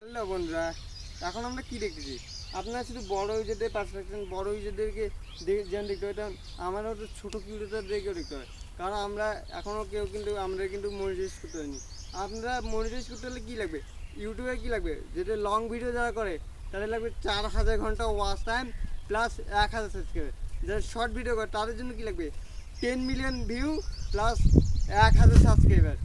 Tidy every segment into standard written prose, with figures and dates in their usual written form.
Hello বন্ধুরা, এখন আমরা কি দেখতেছি? আপনারা শুধু বড় ইউজারদের পাশে রাখছেন, বড় ইউজারদেরকে যেন দেখতে হয়, তেমন আমারও তো ছোটো ইউজারদেরকেও দেখতে হয়। কারণ আমরা এখনও আমরা কিন্তু মনিটাইজ করতে পারিনি। আপনারা মনিটাইজ করতে হলে কী লাগবে? ইউটিউবে কী লাগবে? যেটা লং ভিডিও যারা করে তাদের লাগবে 4000 ঘন্টা ওয়াচ টাইম প্লাস 1000 সাবস্ক্রাইবার। যারা শর্ট ভিডিও করে তাদের জন্য কী লাগবে? 10 মিলিয়ন ভিউ প্লাস 1000 সাবস্ক্রাইবার।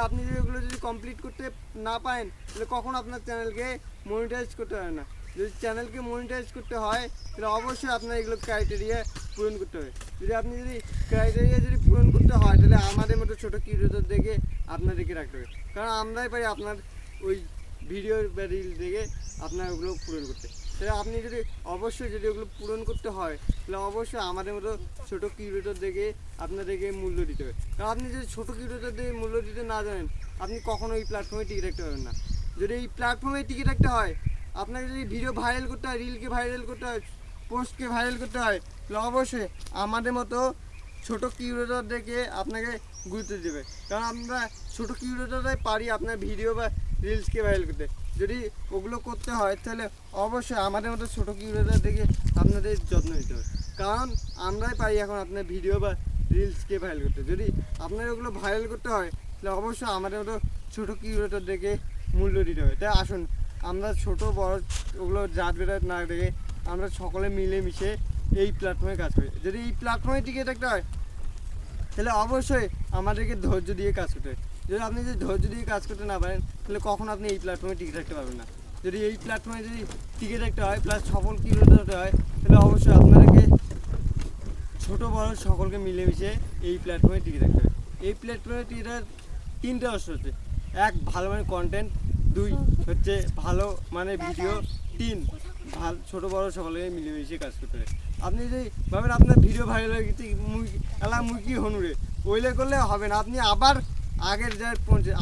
আপনি এগুলো যদি কমপ্লিট করতে না পারেন তাহলে কখন আপনার চ্যানেলকে মনিটাইজ করতে পারেন না। যদি চ্যানেলকে মনিটাইজ করতে হয় তাহলে অবশ্যই আপনার এগুলো ক্রাইটেরিয়া পূরণ করতে হবে। যদি ক্রাইটেরিয়া পূরণ করতে হয় তাহলে আমাদের মতো ছোটো ক্রিয়েটর দেখে আপনাদেরকে রাখতে হবে। কারণ আমরাই পারি আপনার ওই ভিডিও বা রিল দেখে আপনার ওগুলো পূরণ করতে। তাহলে আপনি অবশ্যই ওগুলো পূরণ করতে হয় তাহলে অবশ্যই আমাদের মতো ছোটো ক্রিয়েটর দেখে আপনাদেরকে মূল্য দিতে হবে। কারণ আপনি যদি ছোটো ক্রিয়েটর দেখে মূল্য দিতে না জানেন আপনি কখনো এই প্ল্যাটফর্মে টিকে রাখতে পারবেন না। যদি এই প্ল্যাটফর্মে টিকে রাখতে হয়, আপনাকে যদি ভিডিও ভাইরাল করতে হয়, রিলকে ভাইরাল করতে হয়, পোস্টকে ভাইরাল করতে হয় তাহলে অবশ্যই আমাদের মতো ছোটো ক্রিয়েটর দেখে আপনাকে গুরুত্ব দেবে। কারণ আমরা ছোটো ক্রিয়েটররাই পারি আপনার ভিডিও বা রিলসকে ভাইরাল করতে। যদি ওগুলো করতে হয় তাহলে অবশ্যই আমাদের মতো ছোটো ক্রিয়েটর দেখে আপনাদের যত্ন নিতে হবে। কারণ আমরাই পারি এখন আপনার ভিডিও বা রিলসকে ভাইরাল করতে। যদি আপনার ওগুলো ভাইরাল করতে হয় তাহলে অবশ্যই আমাদের মতো ছোটো ক্রিয়েটর দেখে মূল্য দিতে হবে। তাই আসুন আমরা ছোটো বড় ওগুলো জাত বেরাত না দেখে আমরা সকলে মিলেমিশে এই প্ল্যাটফর্মে কাজ করি। যদি এই প্ল্যাটফর্মে টিকে থাকতে হয় তাহলে অবশ্যই আমাদেরকে ধৈর্য দিয়ে কাজ করতে হয়। আপনি যদি ধৈর্য দিয়ে কাজ করতে না পারেন তাহলে কখন আপনি এই প্ল্যাটফর্মে টিকে থাকতে পারবেন না। যদি এই প্ল্যাটফর্মে টিকে থাকতে হয় প্লাস সফল ক্রিয়েটর হতে হয় তাহলে অবশ্যই আপনাদেরকে ছোটো বড় সকলকে মিলেমিশে এই প্ল্যাটফর্মে টিকে থাকতে হবে। এই প্ল্যাটফর্মে টিকে থাকার 3টে অংশ হচ্ছে: 1 ভালো মানে কন্টেন্ট, 2 হচ্ছে ভালো মানে ভিডিও, 3 ছোটো বড়ো সকলকে মিলেমিশে কাজ করতে হবে। আপনি যদি ভাবেন আপনার ভিডিও ভাইরাল হয়ে গেছে মুরগি হনুরে ওইলে করলে হবে না। আপনি আবার আগের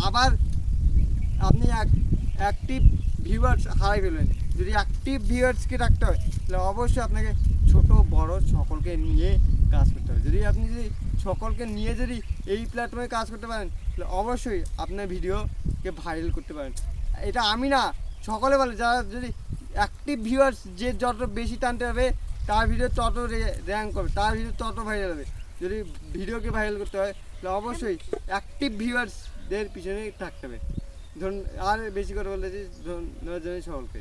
আবার আপনি অ্যাক্টিভ ভিউয়ার্স হারাই ফেলবেন। যদি অ্যাক্টিভ ভিউয়ার্সকে রাখতে হয় তাহলে অবশ্যই আপনাকে ছোট বড় সকলকে নিয়ে কাজ করতে হবে। আপনি সকলকে নিয়ে এই প্ল্যাটফর্মে কাজ করতে পারেন তাহলে অবশ্যই আপনার ভিডিওকে ভাইরাল করতে পারেন। এটা আমি না, সকলে বলে যারা অ্যাক্টিভ ভিউয়ার্স যত বেশি টানতে হবে তার ভিডিও তত র্যাঙ্ক করবে, তার ভিডিও তত ভাইরাল হবে। ভিডিওকে ভাইরাল করতে হয় তাহলে অবশ্যই অ্যাক্টিভ ভিউয়ার্সদের পিছনে থাকতে হবে। আর বেশি করে বলতেছি, ধন্যবাদ জানাই সকলকে।